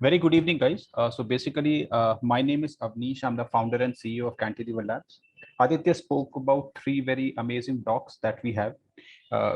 Very good evening, guys. My name is Avnish. I'm the founder and CEO of Cantilever Labs. Aditya spoke about three very amazing docs that we have.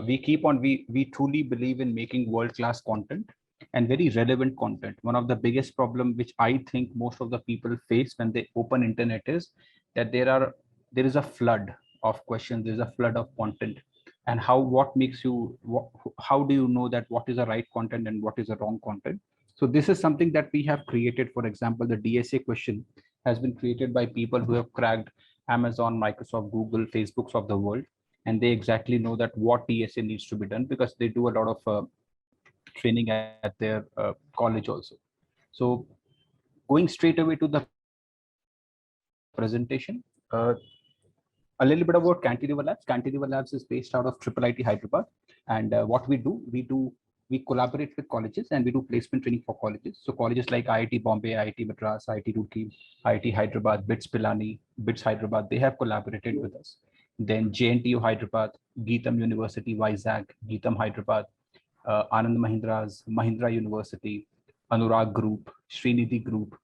We truly believe in making world-class content and very relevant content. One of the biggest problem which I think most of the people face when they open internet is that there is a flood of questions, there's a flood of content. And how do you know that what is the right content and what is the wrong content? So this is something that we have created. For example, the DSA question has been created by people who have cracked Amazon, Microsoft, Google, Facebooks of the world, and they exactly know that what DSA needs to be done because they do a lot of training at their college also. So going straight away to the presentation, a little bit about Cantilever Labs. Cantilever Labs is based out of IIT Hyderabad, and we collaborate with colleges and we do placement training for colleges. So colleges like IIT Bombay, IIT Madras, IIT Roorkee, IIT Hyderabad, BITS Pilani, BITS Hyderabad, they have collaborated with us. Then JNTU Hyderabad, Geetam University, Vizag, Geetam Hyderabad, Anand Mahindra's Mahindra University, Anurag Group, Srinidhi Group,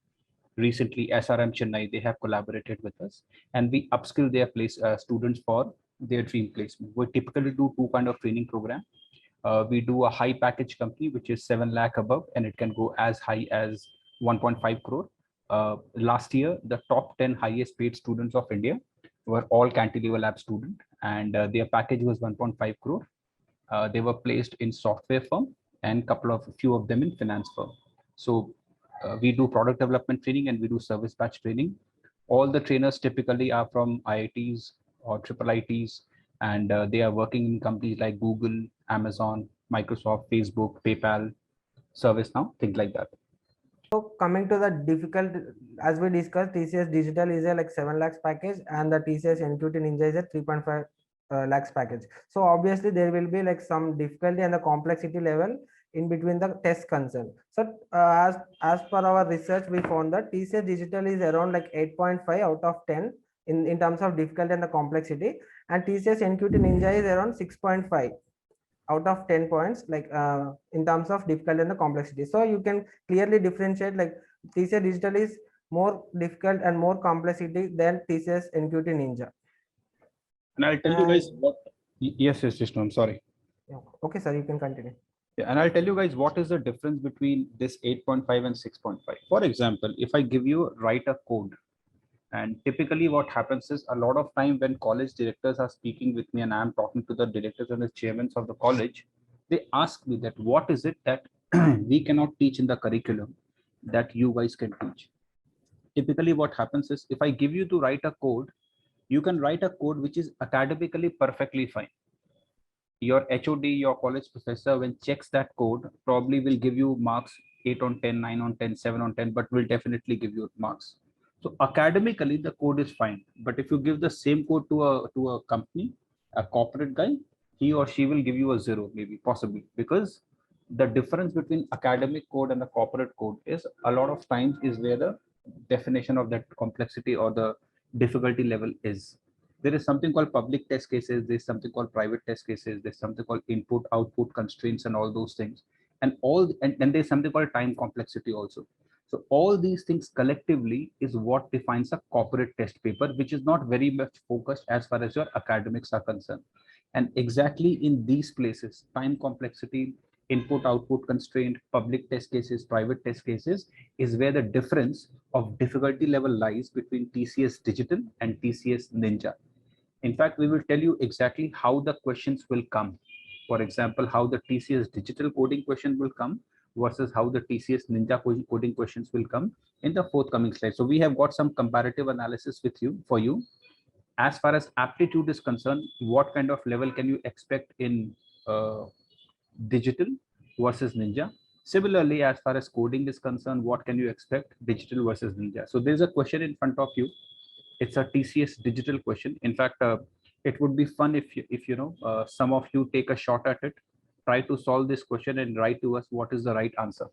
recently SRM Chennai, they have collaborated with us, and we upskill their students for their dream placement. We typically do two kind of training program. We do a high package company, which is 7 lakh above, and it can go as high as 1.5 crore. Last year, the top 10 highest paid students of India were all Cantilever Lab student, and their package was 1.5 crore. They were placed in software firm and few of them in finance firm. So we do product development training and we do service batch training. All the trainers typically are from IITs or triple ITs, and they are working in companies like Google, Amazon, Microsoft, Facebook, PayPal, ServiceNow, things like that. So coming to the difficult, as we discussed, TCS Digital is a like 7 lakhs package, and the TCS NQT Ninja is a 3.5 lakhs package. So obviously there will be like some difficulty and the complexity level in between the test concern. So as per our research, we found that TCS Digital is around like 8.5 out of 10 in terms of difficulty and the complexity, and TCS NQT Ninja is around 6.5 out of 10 points, like in terms of difficulty and the complexity. So you can clearly differentiate like TCS Digital is more difficult and more complexity than TCS NQT Ninja. And I'll tell you guys what. Yes, Vishnu, I'm sorry. Yeah. Okay, sir, you can continue. Yeah, and I'll tell you guys what is the difference between this 8.5 and 6.5. For example, if I give you write a code, and typically what happens is a lot of time when college directors are speaking with me and I'm talking to the directors and the chairmen of the college, they ask me that what is it that we cannot teach in the curriculum that you guys can teach. Typically what happens is if I give you to write a code, you can write a code which is academically perfectly fine. Your HOD, your college professor, when checks that code, probably will give you marks 8 on 10, 9 on 10, 7 on 10, but will definitely give you marks. So academically, the code is fine. But if you give the same code to a company, a corporate guy, he or she will give you a 0, maybe, possibly, because the difference between academic code and the corporate code is a lot of times is where the definition of that complexity or the difficulty level is. There is something called public test cases, there's something called private test cases, there's something called input output constraints and all those things, and there's something called time complexity also. So all these things collectively is what defines a corporate test paper, which is not very much focused as far as your academics are concerned. And exactly in these places, time complexity, input output constraint, public test cases, private test cases, is where the difference of difficulty level lies between TCS Digital and TCS Ninja. In fact, we will tell you exactly how the questions will come. For example, how the TCS Digital coding question will come versus how the TCS Ninja coding questions will come in the forthcoming slide. So we have got some comparative analysis with you for you. As far as aptitude is concerned, what kind of level can you expect in digital versus Ninja? Similarly, as far as coding is concerned, what can you expect digital versus Ninja? So there's a question in front of you. It's a TCS Digital question. In fact, it would be fun if you know some of you take a shot at it, try to solve this question and write to us what is the right answer.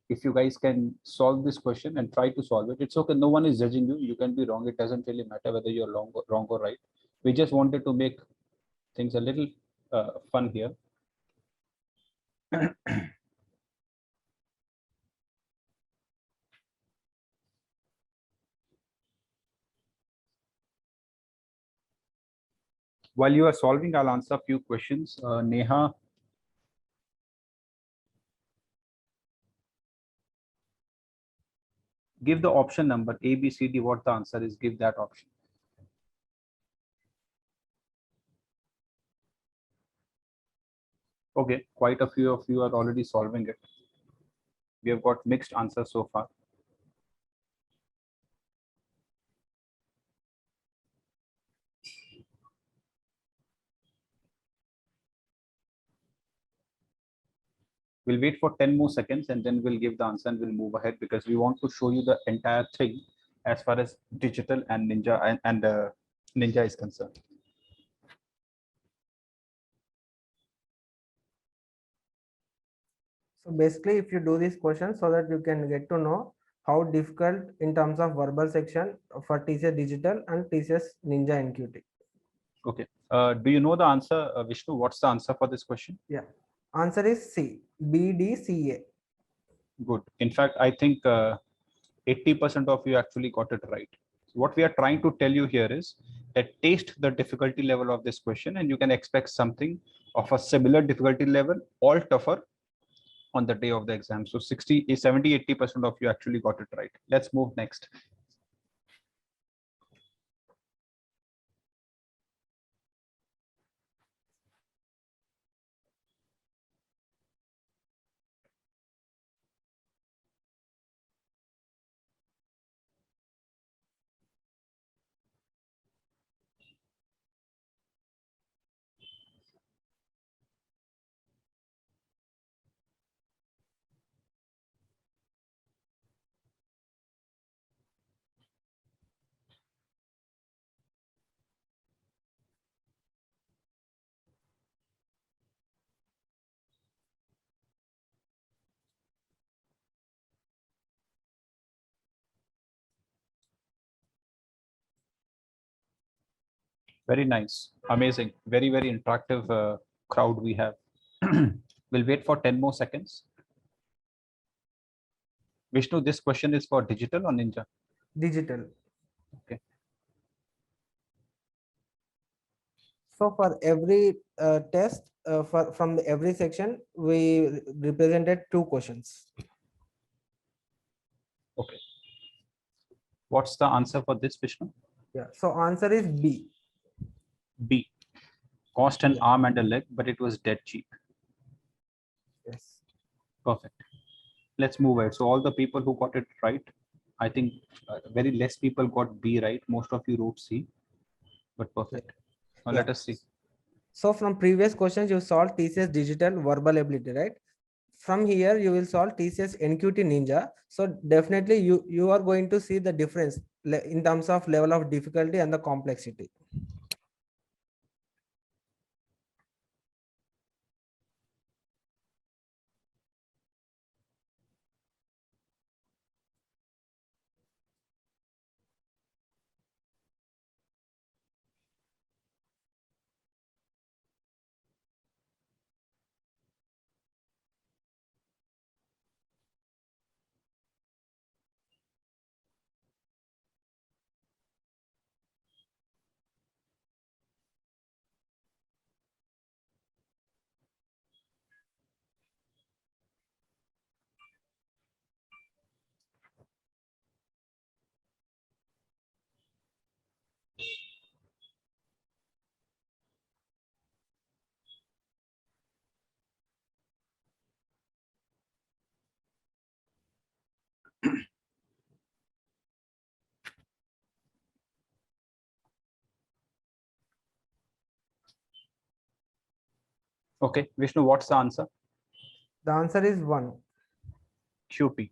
if you guys can solve this question and try to solve it, it's okay. No one is judging you. You can be wrong. It doesn't really matter whether you're wrong or right. We just wanted to make things a little fun here. While you are solving, I'll answer a few questions. Neha, give the option number A, B, C, D. What the answer is, give that option. Okay, quite a few of you are already solving it. We have got mixed answers so far. We'll wait for 10 more seconds and then we'll give the answer and we'll move ahead because we want to show you the entire thing as far as digital and Ninja and Ninja is concerned. So basically, if you do this question so that you can get to know how difficult in terms of verbal section for TCS Digital and TCS Ninja NQT. Okay. Do you know the answer, Vishnu? What's the answer for this question? Yeah. Answer is C, BDCA. Good. In fact, I think 80% of you actually got it right. What we are trying to tell you here is that taste the difficulty level of this question and you can expect something of a similar difficulty level, all tougher on the day of the exam. So 70, 80% of you actually got it right. Let's move next. Very nice. Amazing. Very, very interactive crowd we have. We'll wait for 10 more seconds. Vishnu, this question is for digital or Ninja? Digital. Okay. So for every test, from every section, we represented 2 questions. Okay. What's the answer for this, Vishnu? Yeah. So answer is B. B. Cost an Yeah. arm and a leg, but it was dead cheap. Yes. Perfect. Let's move ahead. So all the people who got it right, I think very less people got B right. Most of you wrote C, but perfect. Now Yeah. let us see. So from previous questions, you solved TCS Digital verbal ability, right? From here, you will solve TCS NQT Ninja. So definitely you are going to see the difference in terms of level of difficulty and the complexity. Okay, Vishnu, what's the answer? The answer is 1. QP.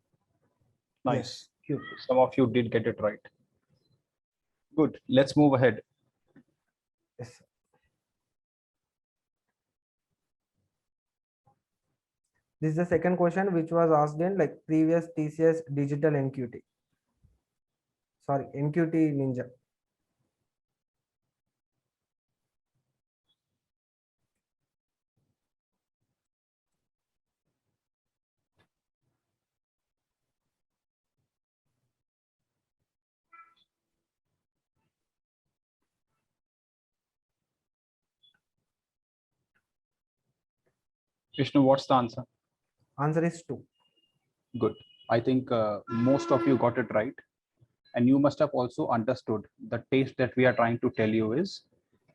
Nice. Yes, QP. Some of you did get it right. Good. Let's move ahead. Yes. This is the second question which was asked in like previous TCS digital NQT. Sorry, NQT Ninja. Vishnu, what's the answer? Answer is 2. Good. I think most of you got it right. And you must have also understood the taste that we are trying to tell you is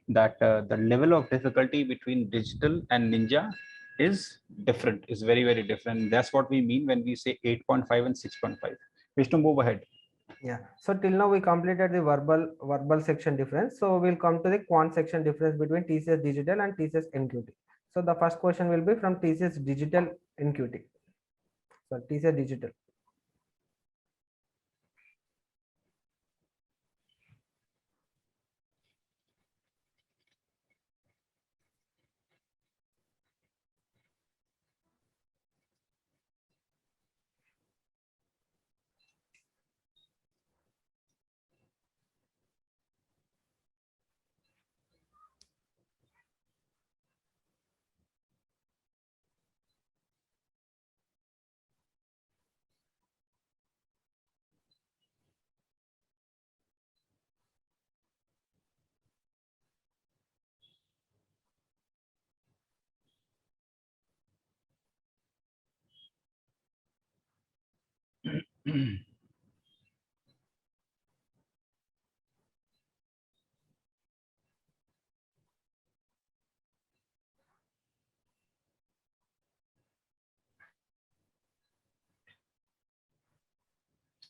that the level of difficulty between digital and ninja is different, is very, very different. That's what we mean when we say 8.5 and 6.5. Vishnu, move ahead. Yeah. So till now we completed the verbal section difference. So we'll come to the quant section difference between TCS digital and TCS NQT. So the first question will be from TCS digital NQT. So TCS digital.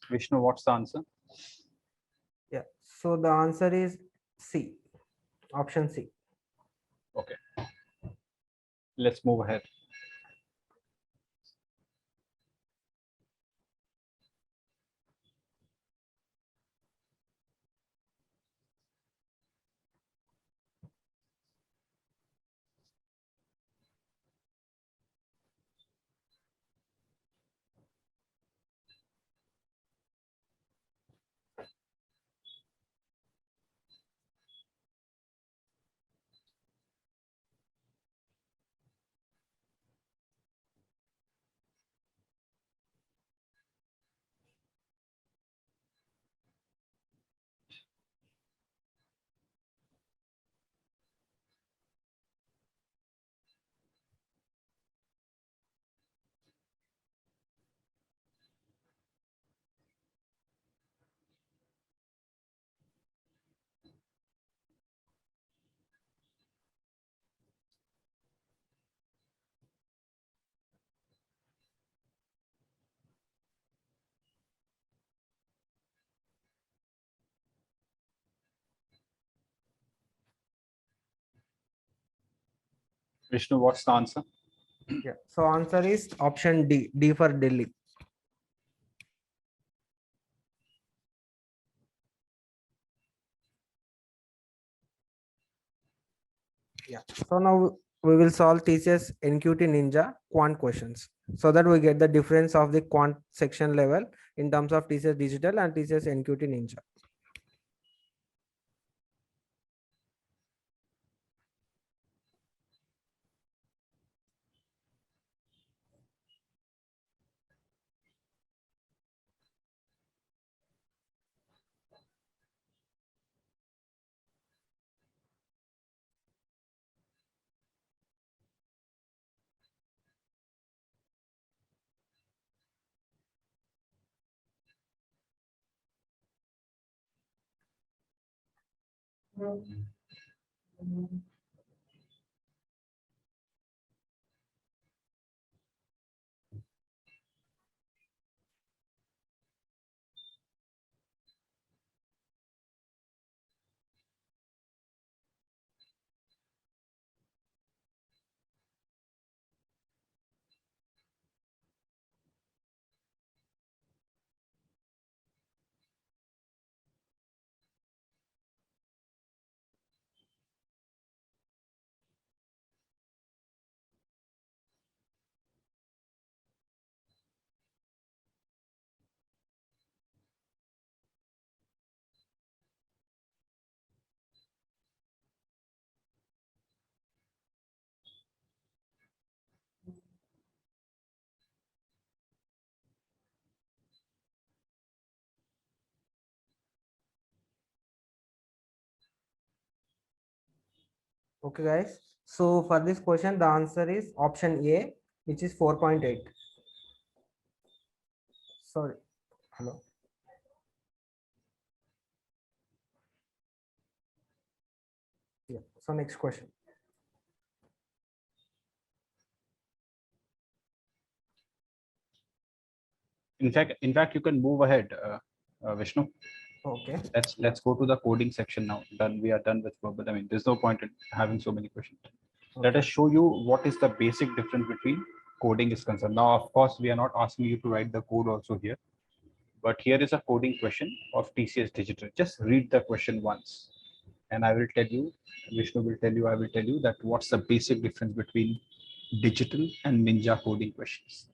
Vishnu, what's the answer? Yeah. So the answer is C. Option C. Okay. Let's move ahead. Vishnu, what's the answer? Yeah. So answer is option D. D for Delhi. Yeah. So now we will solve TCS NQT Ninja quant questions so that we get the difference of the quant section level in terms of TCS digital and TCS NQT Ninja. Okay, guys. So for this question, the answer is option A, which is 4.8. Sorry. Hello. Yeah. So next question. In fact, you can move ahead, Vishnu. Okay. Let's go to the coding section now. Done. We are done with verbal. I mean, there's no point in having so many questions. Let us show you what is the basic difference between coding is concerned. Now, of course, we are not asking you to write the code also here, but here is a coding question of TCS Digital. Just read the question once, and I will tell you, Vishnu will tell you, I will tell you that what's the basic difference between digital and Ninja coding questions.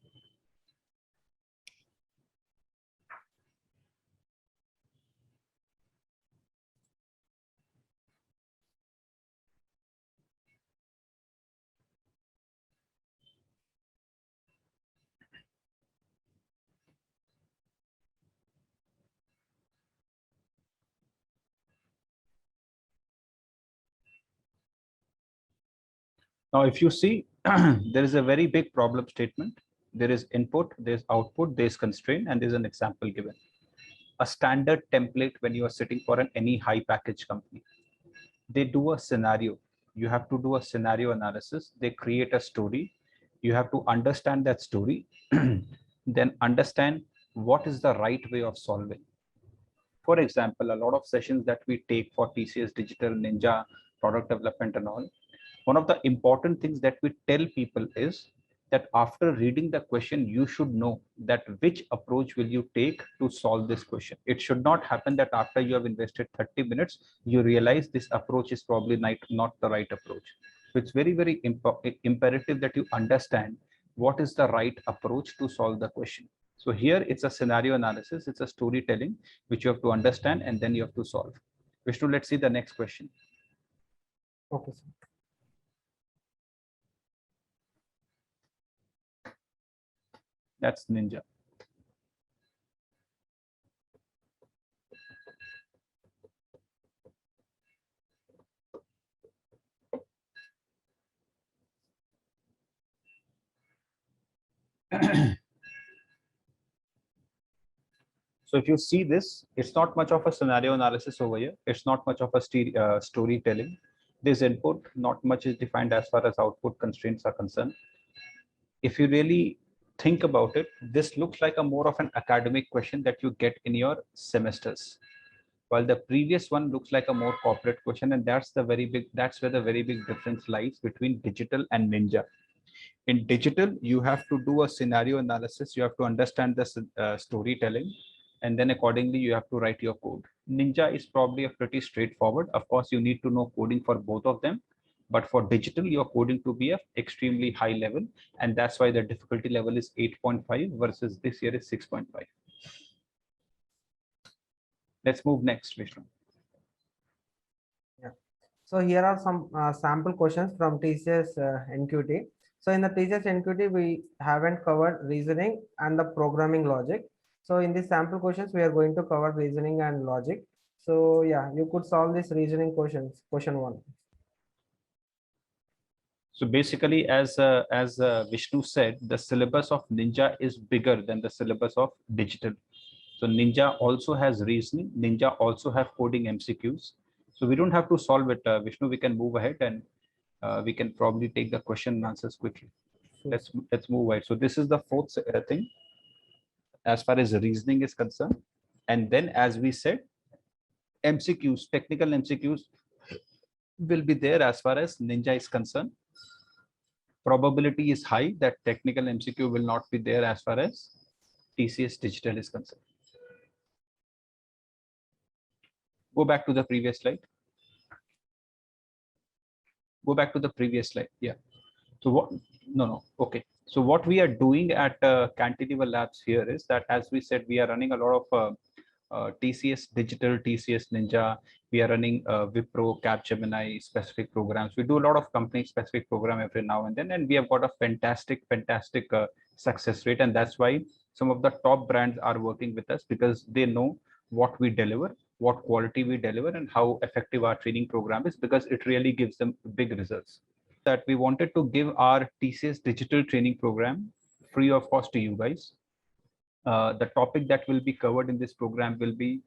Now, if you see, there is a very big problem statement. There is input, there's output, there's constraint, and there's an example given. A standard template when you are sitting for any high package company. They do a scenario. You have to do a scenario analysis. They create a story. You have to understand that story, then understand what is the right way of solving. For example, a lot of sessions that we take for TCS Digital, Ninja, product development and all, one of the important things that we tell people is that after reading the question, you should know that which approach will you take to solve this question. It should not happen that after you have invested 30 minutes, you realize this approach is probably not the right approach. So it's very, very imperative that you understand what is the right approach to solve the question. So here it's a scenario analysis, it's a storytelling, which you have to understand and then you have to solve. Vishnu, let's see the next question. Okay, sir. That's Ninja. So if you see this, it's not much of a scenario analysis over here. It's not much of a storytelling. This input, not much is defined as far as output constraints are concerned. If you really think about it, this looks like a more of an academic question that you get in your semesters. While the previous one looks like a more corporate question, and that's where the very big difference lies between digital and Ninja. In digital, you have to do a scenario analysis, you have to understand the storytelling, and then accordingly you have to write your code. Ninja is probably a pretty straightforward. Of course, you need to know coding for both of them, but for digital, you're coding to be a extremely high level, and that's why the difficulty level is 8.5 versus this year is 6.5. Let's move next, Vishnu. Yeah. So here are some sample questions from TCS NQT. So in the TCS NQT, we haven't covered reasoning and the programming logic. So in these sample questions, we are going to cover reasoning and logic. So yeah, you could solve this reasoning questions. Question 1. So basically, as Vishnu said, the syllabus of Ninja is bigger than the syllabus of digital. So Ninja also has reasoning. Ninja also have coding MCQs. So we don't have to solve it, Vishnu. We can move ahead and we can probably take the question and answers quickly. Let's move ahead. So this is the fourth thing as far as reasoning is concerned. And then, as we said, MCQs, technical MCQs will be there as far as Ninja is concerned. Probability is high that technical MCQ will not be there as far as TCS Digital is concerned. Go back to the previous slide. Go back to the previous slide. Yeah. So what? No. Okay. So what we are doing at Cantilever Labs here is that, as we said, we are running a lot of TCS Digital, TCS Ninja. We are running Wipro, Capgemini specific programs. We do a lot of company specific program every now and then, and we have got a fantastic success rate. And that's why some of the top brands are working with us, because they know what we deliver what quality we deliver, and how effective our training program is, because it really gives them big results. That we wanted to give our TCS digital training program free of cost to you guys. The topic that will be covered in this program will be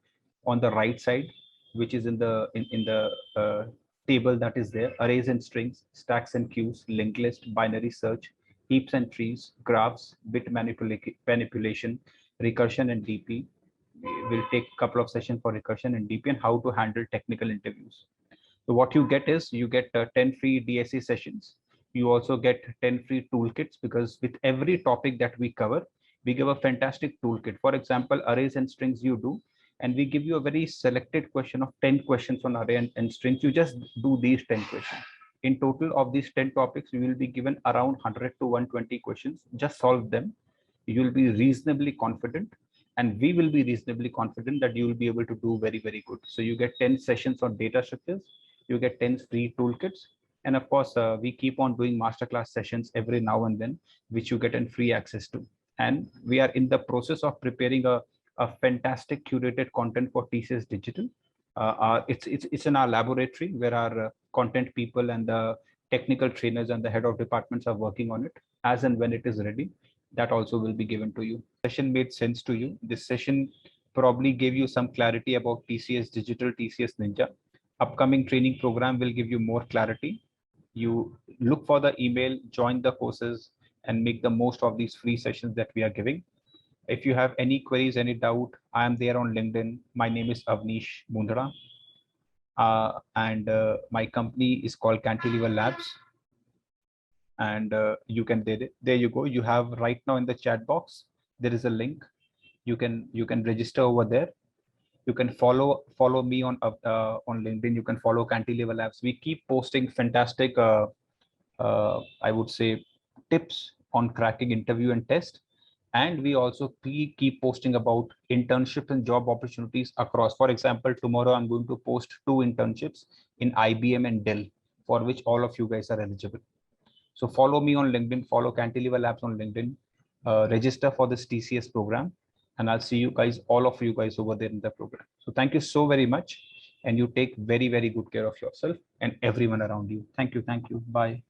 on the right side, which is in the table that is there: arrays and strings, stacks and queues, linked list, binary search, heaps and trees, graphs, bit manipulation, recursion and DP. We'll take a couple of sessions for recursion and DP, and how to handle technical interviews. So what you get is you get 10 free DSA sessions. You also get 10 free toolkits, because with every topic that we cover, we give a fantastic toolkit. For example, arrays and strings you do, and we give you a very selected question of 10 questions on array and strings. You just do these 10 questions. In total of these 10 topics, you will be given around 100 to 120 questions. Just solve them. You will be reasonably confident, and we will be reasonably confident that you will be able to do very, very good. So you get 10 sessions on data structures, you get 10 free toolkits, and of course, we keep on doing masterclass sessions every now and then, which you get in free access to. And we are in the process of preparing a fantastic curated content for TCS Digital. It's in our laboratory where our content people and the technical trainers and the head of departments are working on it. As and when it is ready, that also will be given to you. Session made sense to you. This session probably gave you some clarity about TCS Digital, TCS Ninja. Upcoming training program will give you more clarity. You look for the email, join the courses, and make the most of these free sessions that we are giving. If you have any queries, any doubt, I am there on LinkedIn. My name is Avnish Mundra. And my company is called Cantilever Labs. And you can, there you go. You have right now in the chat box, there is a link. You can register over there. You can follow me on LinkedIn. You can follow Cantilever Labs. We keep posting fantastic, I would say, tips on cracking interview and test. And we also keep posting about internships and job opportunities across. For example, tomorrow I'm going to post 2 internships in IBM and Dell, for which all of you guys are eligible. So follow me on LinkedIn, follow Cantilever Labs on LinkedIn, register for this TCS program, and I'll see you guys, all of you guys over there in the program. So thank you so very much. And you take very, very good care of yourself and everyone around you. Thank you. Thank you. Bye.